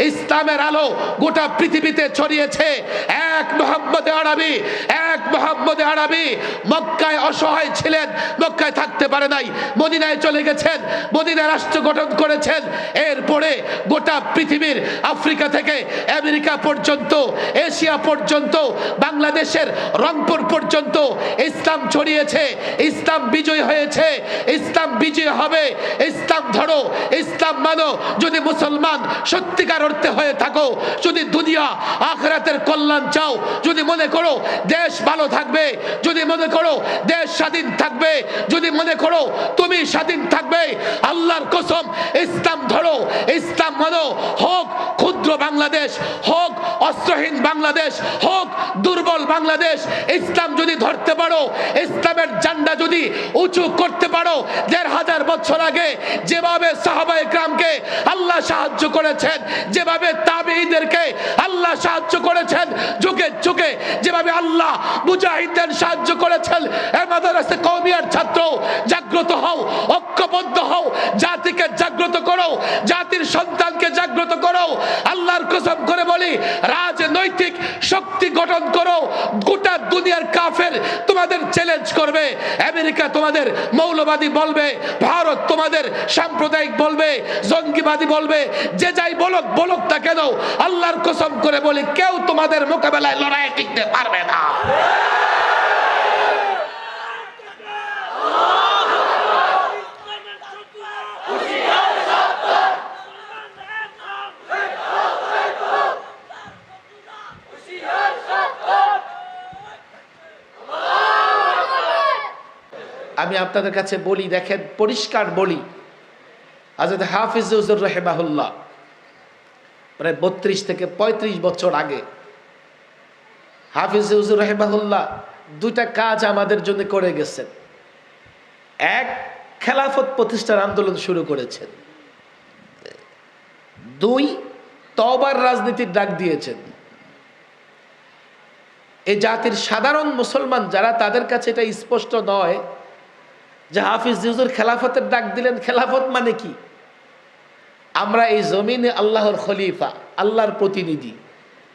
ইসলামের আলো গোটা পৃথিবীতে ছড়িয়েছে। এক মোহাম্মদে আরবি মক্কায় অসহায় ছিলেন, মক্কায় থাকতে পারে নাই, মদিনায় চলে গেছেন, মদিনায় রাষ্ট্র গঠন করেছেন। এরপরে গোটা পৃথিবীর আফ্রিকা থেকে আমেরিকা পর্যন্ত, এশিয়া পর্যন্ত, বাংলাদেশের রংপুর পর্যন্ত ইসলাম ছড়িয়েছে। ইসলাম বিজয় হয়েছে, ইসলাম বিজয় হবে। ইসলাম ধরো, ইসলাম মানো। যদি মুসলমান সত্যিকার অর্থে হয়ে থাকো, যদি দুনিয়া আখিরাতের কল্যাণ চাও, যদি মনে করো দেশ ভালো থাকবে, যদি মনে করো দেশ স্বাধীন থাকবে, যদি মনে করো তুমি স্বাধীন থাকবে, আল্লাহর কসম ইসলাম ধরো, ইসলাম মানো। হোক ক্ষুদ্র বাংলাদেশ, হোক অস্ত্রহীন বাংলাদেশ, হোক দুর্বল বাংলাদেশ, ইসলাম যদি ধরতে পারো, ইসলামের ঝান্ডা যদি উঁচু করতে পারো, ১৫০০ বছর আগে যেভাবে সাহাবায়ে কেরামকে আল্লাহ সাহায্য করেছেন, যেভাবে তাবেঈদেরকে আল্লাহ সাহায্য করেছেন, যুগে যুগে যেভাবে আল্লাহ মুজাহিদদের সাহায্য করেছেন, এই মাদ্রাসা কওমিয়ার ছাত্র জাগ্রত হও, ঐক্যবদ্ধ হও, জাতিকে জাগ্রত করো, জাতির সন্তানকে জাগ্রত করো। আল্লাহর কসম করে বলি, রাজনৈতিক শক্তি গঠন করো। গোটা দুনিয়ার কাফের তোমাদের চ্যালেঞ্জ করবে। আমেরিকা তোমাদের মৌলবাদী বলবে, ভারত তোমাদের সাম্প্রদায়িক বলবে, জঙ্গিবাদী বলবে, যে যাই বলুক বলুক না কেন, আল্লাহর কসম করে বলি কেউ তোমাদের মোকাবেলায় লড়াইয়ে টিকতে পারবে না। আমি আপনাদের কাছে বলি, দেখেন পরিষ্কার বলি, হযরত হাফিজ হুজুর রাহিমাহুল্লাহ প্রায় ৩২ থেকে ৩৫ বছর আগে হাফিজ হুজুর রাহিমাহুল্লাহ দুইটা কাজ আমাদের জন্য করে গেছেন। এক, খেলাফত প্রতিষ্ঠার আন্দোলন শুরু করেছেন। দুই, তওবার রাজনীতির ডাক দিয়েছেন। এই জাতির সাধারণ মুসলমান যারা, তাদের কাছে এটা স্পষ্ট নয় যে হাফিজ হুজুর খেলাফতের ডাক দিলেন। খেলাফত মানে কি? আমরা এই জমিনে আল্লাহর খলিফা, আল্লাহর প্রতিনিধি।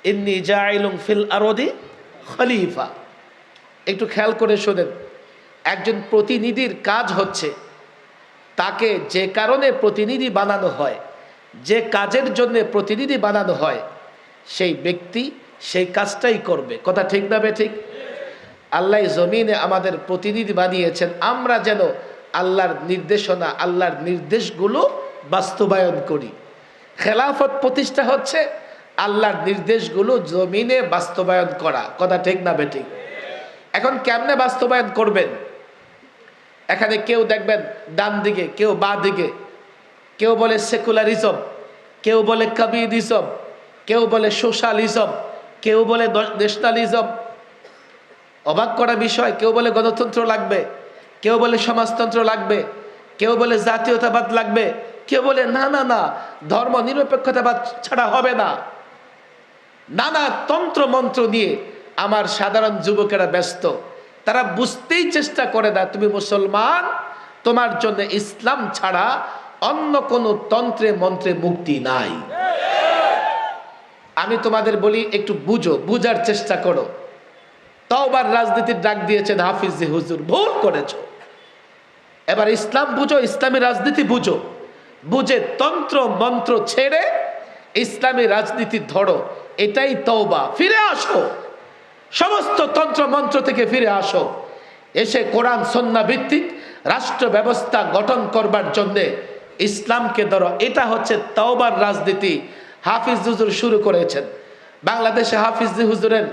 ইন্নী জাইলুম ফিল আরদি খলিফা। একটু খেয়াল করে শোনেন, একজন প্রতিনিধির কাজ হচ্ছে তাকে যে কারণে প্রতিনিধি বানানো হয়, যে কাজের জন্য প্রতিনিধি বানানো হয়, সেই ব্যক্তি সেই কাজটাই করবে। কথা ঠিক না বে ঠিক? আল্লাহ জমিনে আমাদের প্রতিনিধি বানিয়েছেন, আমরা যেন আল্লাহর নির্দেশনা, আল্লাহর নির্দেশগুলো বাস্তবায়ন করি। খেলাফত প্রতিষ্ঠা হচ্ছে আল্লাহর নির্দেশগুলো জমিনে বাস্তবায়ন করা। কথা ঠিক না বে ঠিক? এখন কেমনে বাস্তবায়ন করবেন? এখানে কেউ দেখবেন ডান দিকে, কেউ বাঁ দিকে, কেউ বলে সেকুলারিজম, কেউ বলে কমিউনিজম, কেউ বলে সোশ্যালিজম, কেউ বলে ন্যাশনালিজম। অবাক করা বিষয়, কেউ বলে গণতন্ত্র লাগবে, কেউ বলে সমাজতন্ত্র লাগবে, কেউ বলে জাতীয়তাবাদ লাগবে, কেউ বলে না না না, ধর্ম নিরপেক্ষতাবাদ ছাড়া হবে না। নানা তন্ত্র মন্ত্র নিয়ে আমার সাধারণ যুবকেরা ব্যস্ত। তারা বুঝতেই চেষ্টা করে না তুমি মুসলমান, তোমার জন্য ইসলাম ছাড়া অন্য কোনো তন্ত্রে মন্ত্রে মুক্তি নাই। আমি তোমাদের বলি একটু বুঝো, বুঝার চেষ্টা করো। তওবার রাজনীতির ডাক দিয়েছেন হাফিজ হুজুর, ভুল করেছো। এবার ইসলাম বুঝো, ইসলামী রাজনীতি বুঝো, বুঝে তন্ত্র মন্ত্র ছেড়ে ইসলামী রাজনীতি ধরো। এটাই তওবা। ফিরে আসো, সমস্ত তন্ত্র মন্ত্র থেকে ফিরে আসো, এসে কোরআন সুন্নাহ ভিত্তিক রাষ্ট্র ব্যবস্থা গঠন করবার জন্যে ইসলামকে ধরো। এটা হচ্ছে তওবার রাজনীতি। হাফিজ হুজুর শুরু করেছেন। বাংলাদেশে হাফিজ হুজুরের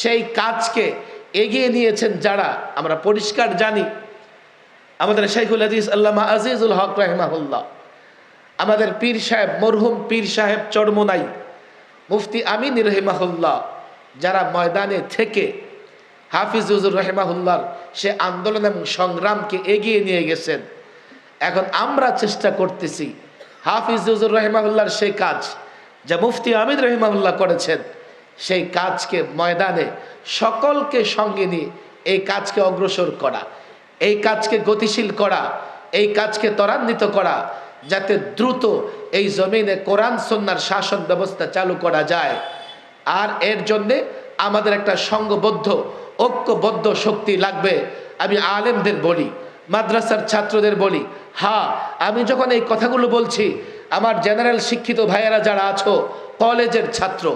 সেই কাজকে এগিয়ে নিয়েছেন যারা, আমরা পরিষ্কার জানি। আমাদের শাইখুল হাদিস আল্লামা আজিজুল হক রাহিমাহুল্লাহ, আমাদের পীর সাহেব, মরহুম পীর সাহেব চরমোনাই, মুফতি আমিন রাহিমাহুল্লাহ, যারা ময়দানে থেকে হাফিজ হুজুর রাহিমাহুল্লাহর সে আন্দোলন এবং সংগ্রামকে এগিয়ে নিয়ে গেছেন। এখন আমরা চেষ্টা করতেছি হাফিজ হুজুর রাহিমাহুল্লাহর সেই কাজ যা মুফতি আমিন রাহিমাহুল্লাহ করেছেন, সেই কাজকে ময়দানে সকলকে সঙ্গে নিয়ে এই কাজকে অগ্রসর করা, এই কাজকে গতিশীল করা, এই কাজকে ত্বরান্বিত করা, যাতে দ্রুত এই জমিনে কোরআন সুন্নাহর শাসন ব্যবস্থা চালু করা যায়। আর এর জন্যে আমাদের একটা সংঘবদ্ধ ঐক্যবদ্ধ শক্তি লাগবে। আমি আলেমদের বলি, মাদ্রাসার ছাত্রদের বলি, হ্যাঁ আমি যখন এই কথাগুলো বলছি, আমার জেনারেল শিক্ষিত ভাইয়েরা যারা আছো, কলেজের ছাত্র,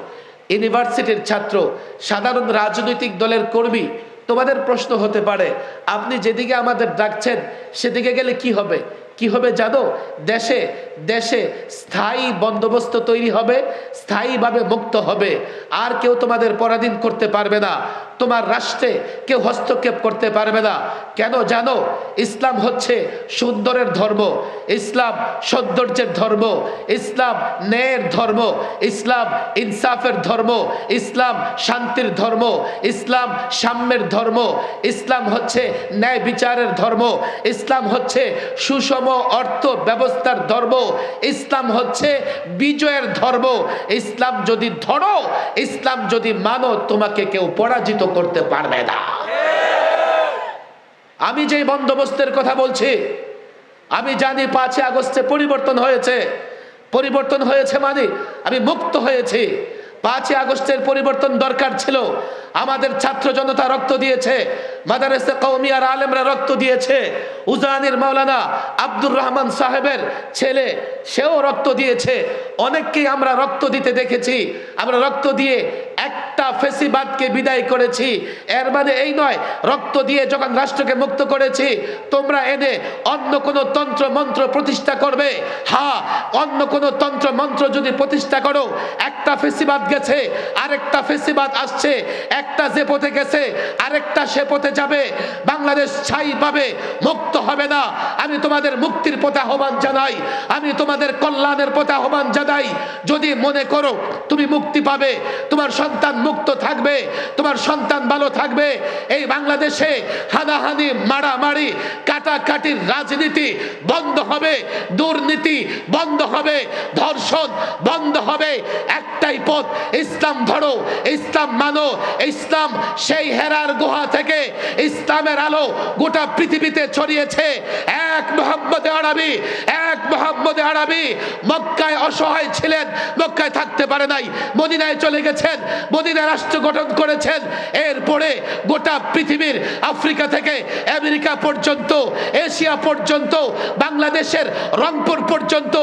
ইউনিভার্সিটির ছাত্র, সাধারণ রাজনৈতিক দলের কর্মী, তোমাদের প্রশ্ন হতে পারে আপনি যেদিকে আমাদের ডাকছেন সেদিকে গেলে কি হবে? কি হবে জানো? দেশে দেশে স্থায়ী বন্দোবস্ত তৈরি হবে, স্থায়ীভাবে মুক্ত হবে, আর কেউ তোমাদের পরাধীন করতে পারবে না, তোমার রাষ্ট্রে কেউ হস্তক্ষেপ করতে পারবে না। কেন জানো? ইসলাম হচ্ছে সুন্দরের ধর্ম, ইসলাম সৌন্দর্যের ধর্ম, ইসলাম ন্যায়ের ধর্ম, ইসলাম ইনসাফের ধর্ম, ইসলাম শান্তির ধর্ম, ইসলাম সাম্যের ধর্ম, ইসলাম হচ্ছে ন্যায় বিচারের ধর্ম, ইসলাম হচ্ছে সুষম অর্থ ব্যবস্থার ধর্ম, ইসলাম হচ্ছে বিজয়ের ধর্ম। ইসলাম যদি ধরো, ইসলাম যদি মানো, তোমাকে কেউ পরাজিত করতে পারবে না। আমি যে বন্দোবস্তের কথা বলছি, আমি জানি 5 আগস্টে পরিবর্তন হয়েছে। পরিবর্তন হয়েছে মানে আমি মুক্ত হয়েছি। 5 আগস্টের পরিবর্তন দরকার ছিল। আমাদের ছাত্র জনতা রক্ত দিয়েছে, মাদারেসে কওমিয়ার আলেমরা রক্ত দিয়েছে, উজানির মাওলানা আব্দুর রহমান সাহেবের ছেলে সেও রক্ত দিয়েছে। অনেককেই আমরা রক্ত দিতে দেখেছি। আমরা রক্ত দিয়ে একটা ফেসিবাদকে বিদায় করেছি। এর মানে এই নয় রক্ত দিয়ে যখন রাষ্ট্রকে মুক্ত করেছি তোমরা এনে অন্য কোনো তন্ত্র মন্ত্র প্রতিষ্ঠা করবে। হ্যাঁ, অন্য কোনো তন্ত্র মন্ত্র যদি প্রতিষ্ঠা করো, একটা ফেসিবাদ গেছে, আরেকটা ফেসিবাদ আসছে, একটা যে পথে গেছে আরেকটা সে পথে যাবে, বাংলাদেশ ছাই পাবে, মুক্ত হবে না। আমি তোমাদের মুক্তির পথে আহ্বান জানাই, আমি তোমাদের কল্যাণের পথে আহ্বান জানাই। যদি মনে করো তুমি মুক্তি পাবে, তোমার সন্তান মুক্ত থাকবে, তোমার সন্তান ভালো থাকবে, এই বাংলাদেশে হানাহানি, মারামারি, কাটাকাটির রাজনীতি বন্ধ হবে, দুর্নীতি বন্ধ হবে, ধর্ষণ বন্ধ হবে, একটাই পথ, ইসলাম ধরো, ইসলাম মানো। ইসলাম সেই হেরার গুহা থেকে ইসলামের আলো গোটা পৃথিবীতে ছড়িয়েছে। এক মুহাম্মদে আরবি, এক মুহাম্মদে আরবি মক্কায় অসহায় ছিলেন, মক্কায় থাকতে পারে নাই, মদিনায় চলে গেছেন, মদিনায় রাষ্ট্র গঠন করেছেন। এরপরে গোটা পৃথিবীর আফ্রিকা থেকে আমেরিকা পর্যন্ত, এশিয়া পর্যন্ত, বাংলাদেশের রংপুর পর্যন্ত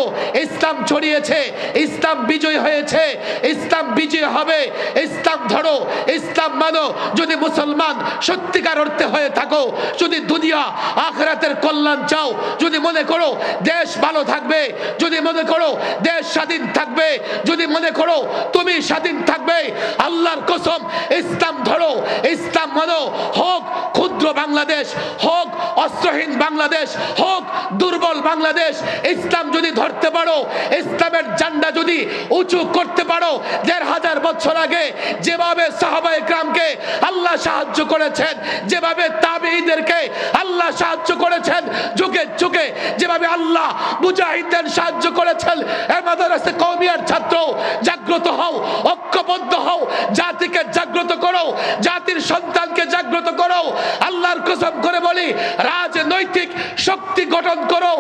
ইসলাম ছড়িয়েছে। ইসলাম বিজয় হয়েছে, ইসলাম বিজয় হবে। ইসলাম ধরো, ইসলাম মানো। যদি মুসলমান সত্যিকার অর্থে হয়ে থাকো, যদি দুনিয়া আখিরাতের কল্যাণ চাও, যদি মনে করো দেশ ভালো থাকবে, যদি মনে করো দেশ স্বাধীন থাকবে, যদি মনে করো তুমি স্বাধীন থাকবে, আল্লাহর কসম ইসলাম ধরো, ইসলাম মানো। হোক ক্ষুদ্র বাংলাদেশ, হোক অস্ত্রহীন বাংলাদেশ, হোক দুর্বল বাংলাদেশ, ইসলাম যদি ধরতে পারো, ইসলামের ঝান্ডা যদি উঁচু করতে পারো, 1500 বছর আগে যেভাবে সাহাবায়ে কেরামকে আল্লাহ সাহায্য করেছেন, যেভাবে তাবেঈদেরকে আল্লাহ সাহায্য করেছেন, যুগে যুগে যেভাবে আল্লাহ মুজাহিদদের সাহায্য করেছেন, মাদ্রাসা কওমিয়ার ছাত্র জাগ্রত হও, ঐক্যবদ্ধ হও, জাতিকে জাগ্রত করো, জাতির সন্তানকে জাগ্রত করো। আল্লাহর কসম করে বলি, রাজনৈতিক শক্তি গঠন করো।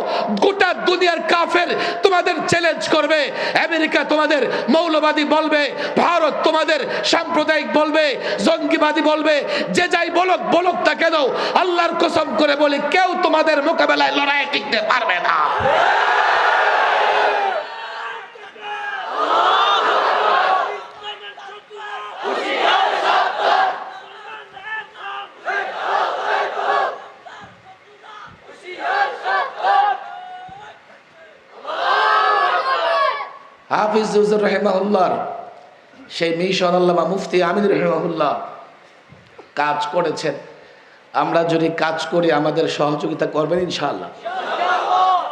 গোটা দুনিয়ার কাফের তোমাদের চ্যালেঞ্জ করবে, আমেরিকা তোমাদের মৌলবাদী বলবে, ভারত তোমাদের সাম্প্রদায়িক বলবে, জঙ্গিবাদী বলবে, যে যাই বলক বলক তা কেন, আল্লাহর কসম করে বলি কেউ তোমাদের মোকাবেলায় লড়াইয়ে টিকতে পারবে না। হাফিজ হুজুর রাহিমাহুল্লাহ সেই মিশন আল্লামা মুফতি আমিন রাহিমাহুল্লাহ কাজ করেছেন। আমরা যদি কাজ করি আমাদের সহযোগিতা করবেন ইনশাআল্লাহ।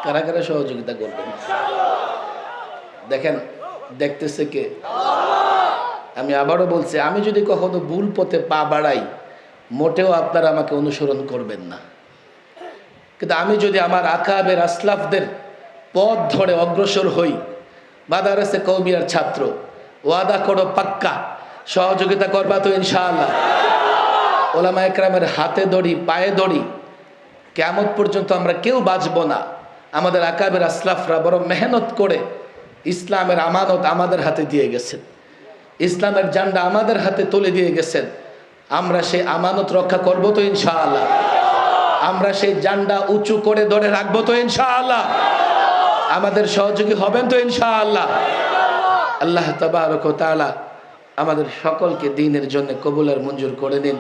কারা কারা সহযোগিতা করবেন? দেখেন দেখতেছে কে? আমি আবারও বলছি, আমি যদি কখনো ভুল পথে পা বাড়াই মোটেও আপনারা আমাকে অনুসরণ করবেন না, কিন্তু আমি যদি আমার আকাবের আসলাফদের পথ ধরে অগ্রসর হই, মাদারেসে কওমিয়ার ছাত্র, ওয়াদা করো পাক্কা সহযোগিতা করবা তো ইনশাআল্লাহ। ওলামা একরামের হাতে দড়ি, পায়ে দড়ি, কিয়ামত পর্যন্ত আমরা কেউ বাঁচবো না। আমাদের আকাবের আসলাফরা বড় মেহনত করে ইসলামের আমানত আমাদের হাতে দিয়ে গেছেন, ইসলামের জান্ডা আমাদের হাতে তুলে দিয়ে গেছেন। আমরা সেই আমানত রক্ষা করব তো ইনশাআল্লাহ? আমরা সেই জান্ডা উঁচু করে ধরে রাখবো তো ইনশাআল্লাহ? আমাদের সহযোগী হবেন তো ইনশাআল্লাহ? আল্লাহ তাবারক ওয়া তাআলা আমাদের সকলকে দ্বীনের জন্য কবুল আর মঞ্জুর করে নিন।